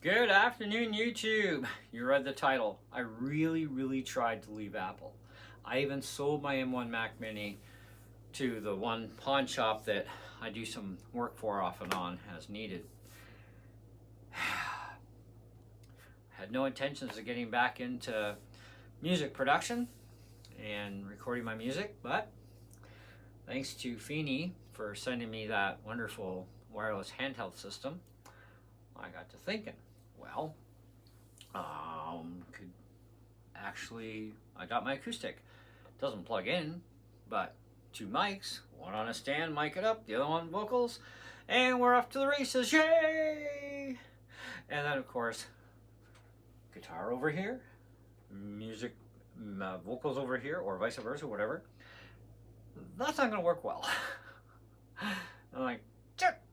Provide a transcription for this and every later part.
Good afternoon, YouTube. You read the title. I really tried to leave Apple. I even sold my M1 Mac Mini to the one pawn shop that I do some work for off and on as needed. Had no intentions of getting back into music production and recording my music, but thanks to Feeney for sending me that wonderful wireless handheld system, I got to thinking, well, could actually, I got my acoustic. Doesn't plug in, but two mics, one on a stand, mic it up, the other one vocals, and we're off to the races, yay! And then of course, guitar over here, music, vocals over here, or vice versa, whatever. That's not gonna work well. I'm like, check.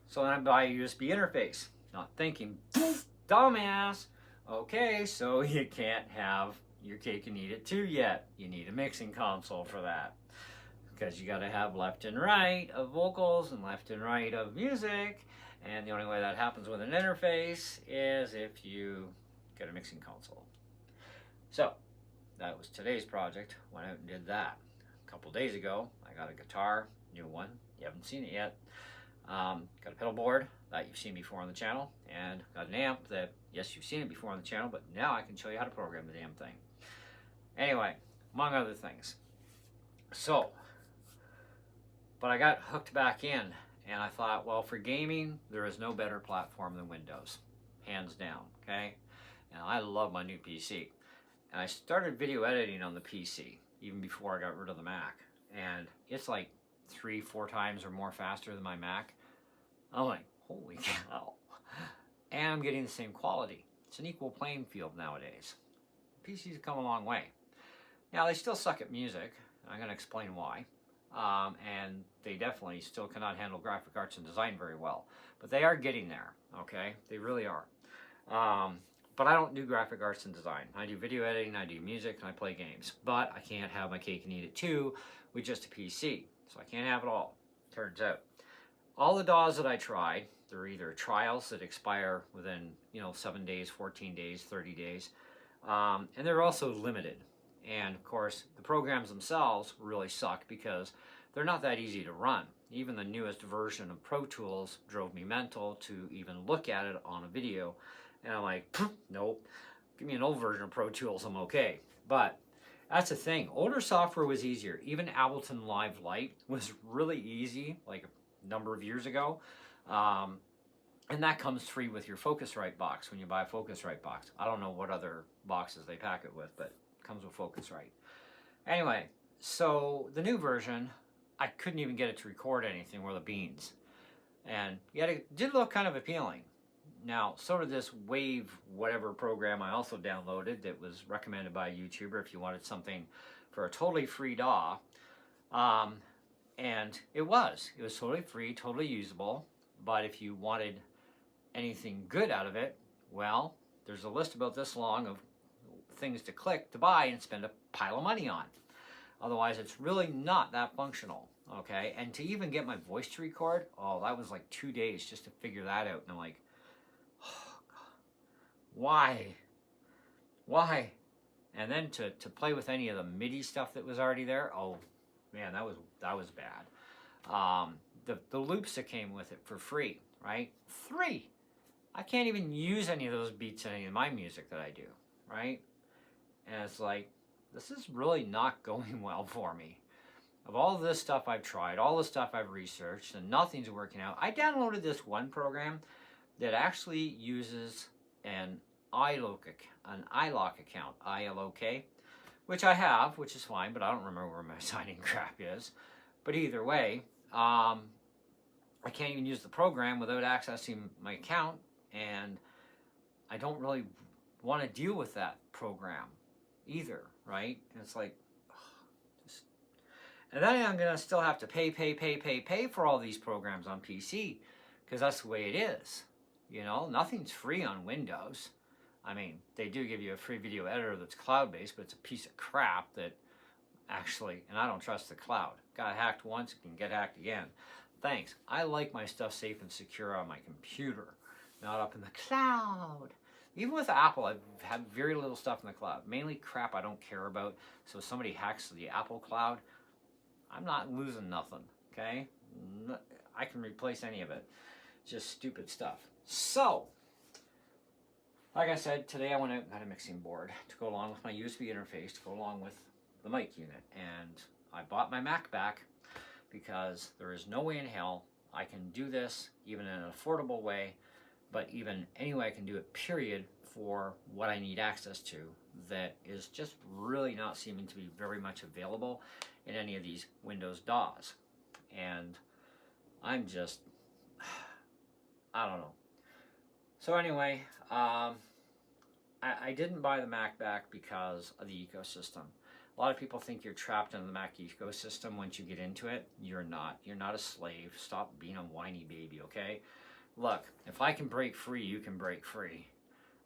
So then I buy a USB interface, not thinking, dumbass. Okay, so you can't have your cake and eat it too yet. You need a mixing console for that, because you got to have left and right of vocals and left and right of music, and the only way that happens with an interface is if you get a mixing console. So that was today's project. Went out and did that. A couple days ago I got a guitar, new one, you haven't seen it yet. Got a pedal board that you've seen before on the channel, and got an amp that, yes, you've seen it before on the channel, but now I can show you how to program the damn thing. Anyway, among other things. So, but I got hooked back in, and I thought, well, for gaming, there is no better platform than Windows. Hands down, okay? And I love my new PC. And I started video editing on the PC, even before I got rid of the Mac. And it's like 3-4 times or more faster than my Mac. I'm like, holy cow. And I'm getting the same quality. It's an equal playing field nowadays. PCs have come a long way. Now, they still suck at music. I'm going to explain why. And they definitely still cannot handle graphic arts and design very well. But they are getting there, okay? They really are. But I don't do graphic arts and design. I do video editing, I do music, and I play games. But I can't have my cake and eat it too with just a PC. So I can't have it all, turns out. All the DAWs that I tried, they're either trials that expire within 7 days, 14 days, 30 days. And they're also limited. And of course, the programs themselves really suck because they're not that easy to run. Even the newest version of Pro Tools drove me mental to even look at it on a video. And I'm like, nope, give me an old version of Pro Tools, I'm okay. But that's the thing, older software was easier. Even Ableton Live Lite was really easy, like a number of years ago. And that comes free with your Focusrite box when you buy a Focusrite box. I don't know what other boxes they pack it with, but it comes with Focusrite. Anyway, so the new version, I couldn't even get it to record anything worth a beans. And yet it did look kind of appealing. Now, so did this Wave whatever program I also downloaded that was recommended by a YouTuber if you wanted something for a totally free DAW. And it was totally free, totally usable. But if you wanted anything good out of it, well, there's a list about this long of things to click to buy and spend a pile of money on. Otherwise, it's really not that functional, okay? And to even get my voice to record, oh, that was like 2 days just to figure that out. And I'm like, oh, God, why? And then to play with any of the MIDI stuff that was already there, oh man, that was bad. The loops that came with it for free, right? 3. I can't even use any of those beats in any of my music that I do, right? And it's like, this is really not going well for me. Of all this stuff I've tried, all the stuff I've researched, and nothing's working out. I downloaded this one program that actually uses an iLok account, ILOK, which I have, which is fine, but I don't remember where my signing crap is. But either way, I can't even use the program without accessing my account, and I don't really want to deal with that program either, right? And it's like, and then I'm gonna still have to pay for all these programs on PC, because that's the way it is. Nothing's free on Windows. I mean, they do give you a free video editor that's cloud-based, but it's a piece of crap that actually, and I don't trust the cloud. Got hacked once, it can get hacked again. Thanks. I like my stuff safe and secure on my computer. not up in the cloud. Even with Apple, I've had very little stuff in the cloud. Mainly crap I don't care about. So if somebody hacks the Apple cloud, I'm not losing nothing, okay? I can replace any of it. Just stupid stuff. So, like I said, today I went out and got a mixing board to go along with my USB interface, to go along with the mic unit. And I bought my Mac back because there is no way in hell I can do this, even in an affordable way, but even any way I can do it, period, for what I need access to, that is just really not seeming to be very much available in any of these Windows DAWs. And I'm just, I don't know. So anyway, I didn't buy the Mac back because of the ecosystem. A lot of people think you're trapped in the Mac ecosystem once you get into it. You're not. You're not a slave. Stop being a whiny baby, okay? Look, if I can break free, you can break free.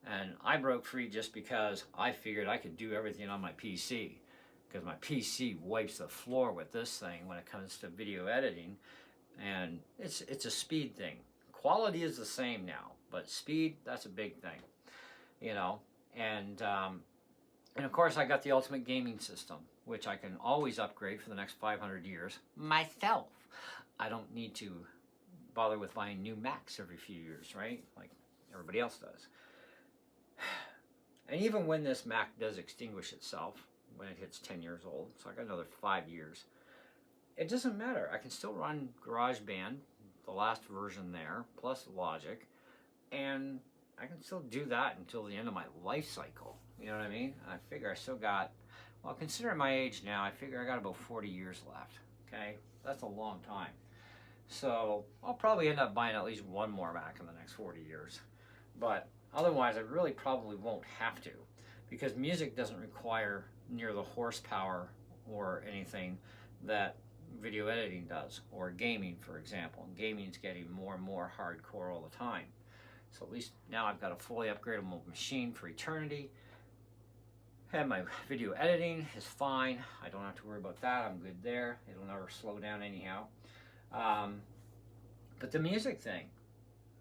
And I broke free just because I figured I could do everything on my PC. Because my PC wipes the floor with this thing when it comes to video editing. And it's a speed thing. Quality is the same now, but speed, that's a big thing. You know, and of course I got the Ultimate Gaming System, which I can always upgrade for the next 500 years myself. I don't need to bother with buying new Macs every few years, right? Like everybody else does. And even when this Mac does extinguish itself, when it hits 10 years old, so I got another 5 years, it doesn't matter. I can still run GarageBand, the last version there, plus Logic, and I can still do that until the end of my life cycle. You know what I mean? I figure I still got, well, considering my age now, I figure I got about 40 years left. Okay? That's a long time. So I'll probably end up buying at least one more Mac in the next 40 years. But otherwise, I really probably won't have to, because music doesn't require near the horsepower or anything that video editing does, or gaming, for example. And gaming's getting more and more hardcore all the time. So at least now I've got a fully upgradable machine for eternity. And my video editing is fine. I don't have to worry about that. I'm good there. It'll never slow down anyhow. But the music thing,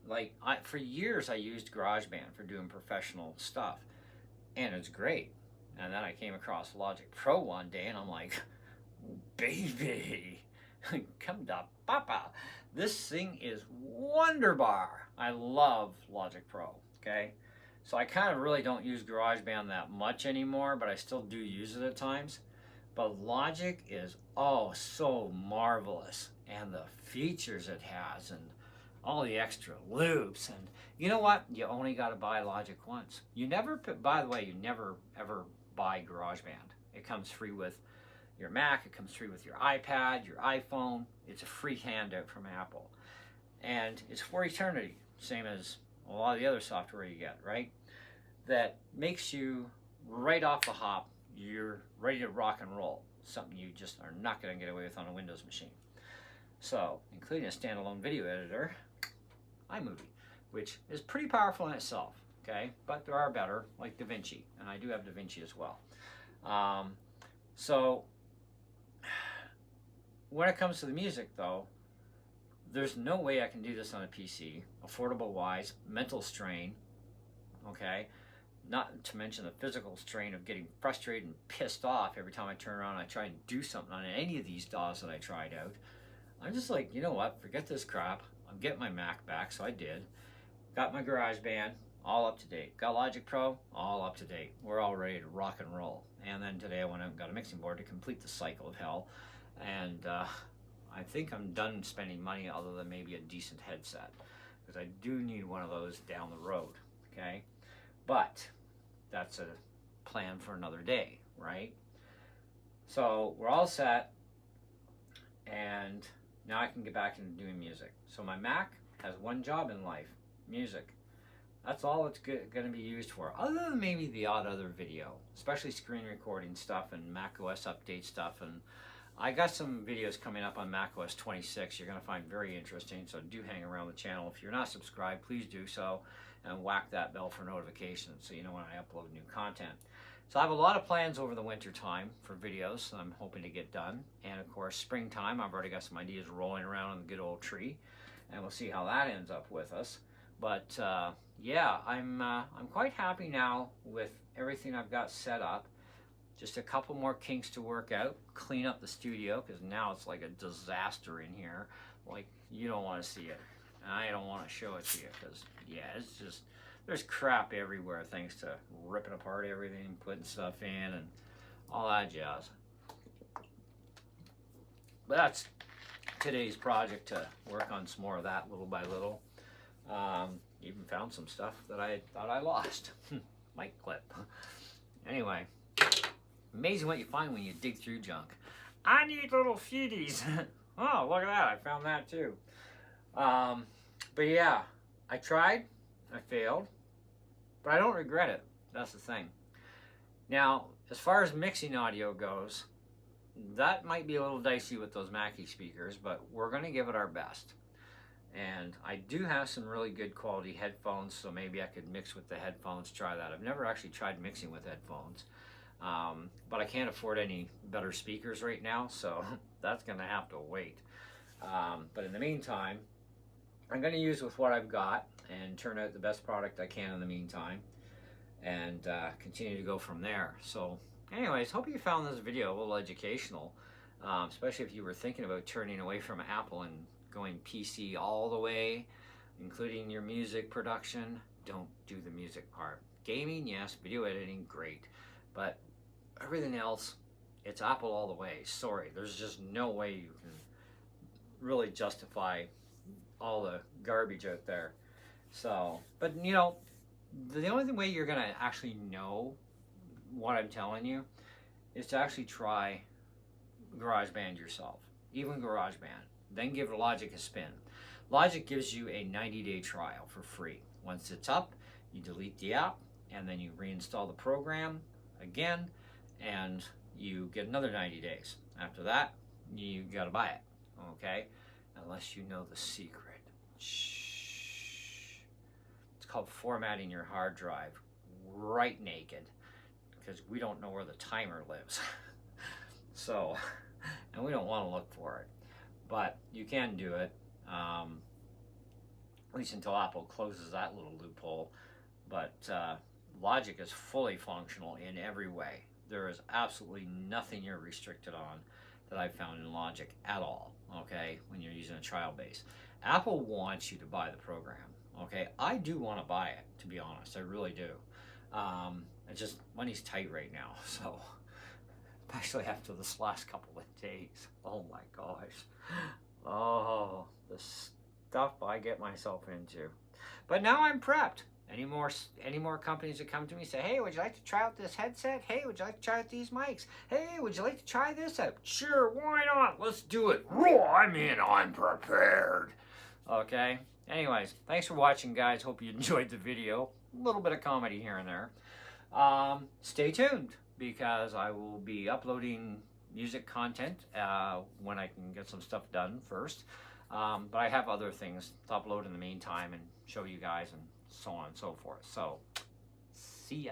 like for years I used GarageBand for doing professional stuff, and it's great. And then I came across Logic Pro one day, and I'm like, baby, come to papa. This thing is wonderbar. I love Logic Pro, okay? So I kind of really don't use GarageBand that much anymore, but I still do use it at times. But Logic is, oh, so marvelous. And the features it has, and all the extra loops. And you know what? You only got to buy Logic once. You never, by the way, you never ever buy GarageBand. It comes free with your Mac, it comes free with your iPad, your iPhone. It's a free handout from Apple. And it's for eternity, same as a lot of the other software you get, right? That makes you, right off the hop, you're ready to rock and roll. Something you just are not going to get away with on a Windows machine. So, including a standalone video editor, iMovie, which is pretty powerful in itself, okay? But there are better, like DaVinci, and I do have DaVinci as well. So, when it comes to the music, though, there's no way I can do this on a PC, affordable-wise, mental strain, okay? Not to mention the physical strain of getting frustrated and pissed off every time I turn around and I try and do something on any of these DAWs that I tried out. I'm just like, you know what, forget this crap. I'm getting my Mac back, so I did. Got my GarageBand, all up to date. Got Logic Pro, all up to date. We're all ready to rock and roll. And then today I went out and got a mixing board to complete the cycle of hell. And I think I'm done spending money other than maybe a decent headset, because I do need one of those down the road, okay? But that's a plan for another day, right? So we're all set, and now I can get back into doing music. So my Mac has one job in life, music. That's all it's going to be used for, other than maybe the odd other video, especially screen recording stuff and Mac OS update stuff. And I got some videos coming up on Mac OS 26 you're going to find very interesting, so do hang around the channel. If you're not subscribed, please do so, and whack that bell for notifications so you know when I upload new content. So I have a lot of plans over the winter time for videos that I'm hoping to get done. And of course, springtime, I've already got some ideas rolling around in the good old tree, and we'll see how that ends up with us. But yeah, I'm quite happy now with everything I've got set up. Just a couple more kinks to work out, clean up the studio, because now it's like a disaster in here. Like, you don't want to see it. And I don't want to show it to you, because, yeah, it's just, there's crap everywhere thanks to ripping apart everything, putting stuff in, and all that jazz. But that's today's project, to work on some more of that little by little. Even found some stuff that I thought I lost. Mic clip. Anyway. Amazing what you find when you dig through junk. I need little feeties. Oh, look at that. I found that too. But yeah, I tried. I failed. But I don't regret it. That's the thing. Now, as far as mixing audio goes, that might be a little dicey with those Mackie speakers, but we're going to give it our best. And I do have some really good quality headphones, so maybe I could mix with the headphones, try that. I've never actually tried mixing with headphones. But I can't afford any better speakers right now, so that's going to have to wait. But in the meantime, I'm going to use with what I've got and turn out the best product I can in the meantime, and continue to go from there. So anyways, hope you found this video a little educational, especially if you were thinking about turning away from Apple and going PC all the way, including your music production. Don't do the music part. Gaming, yes. Video editing, great. But everything else, it's Apple all the way. Sorry, there's just no way you can really justify all the garbage out there. So, but you know, the only way you're gonna actually know what I'm telling you is to actually try GarageBand yourself, even GarageBand. Then give Logic a spin. Logic gives you a 90-day trial for free. Once it's up, you delete the app, and then you reinstall the program again, and you get another 90 days. After that, you gotta buy it, okay? Unless you know the secret. Shh. It's called formatting your hard drive right naked, because we don't know where the timer lives. So, and we don't want to look for it. But you can do it, at least until Apple closes that little loophole. But Logic is fully functional in every way. There is absolutely nothing you're restricted on that I've found in Logic at all, okay, when you're using a trial base. Apple wants you to buy the program, okay? I do want to buy it, to be honest. I really do. It's just money's tight right now, so especially after this last couple of days. Oh my gosh. Oh, the stuff I get myself into. But now I'm prepped. Any more companies that come to me say, hey, would you like to try out this headset? Hey, would you like to try out these mics? Hey, would you like to try this out? Sure, why not? Let's do it. I'm in. I'm prepared. Okay. Anyways, thanks for watching, guys. Hope you enjoyed the video. A little bit of comedy here and there. Stay tuned, because I will be uploading music content when I can get some stuff done first. But I have other things to upload in the meantime and show you guys, and so on and so forth. So, see ya.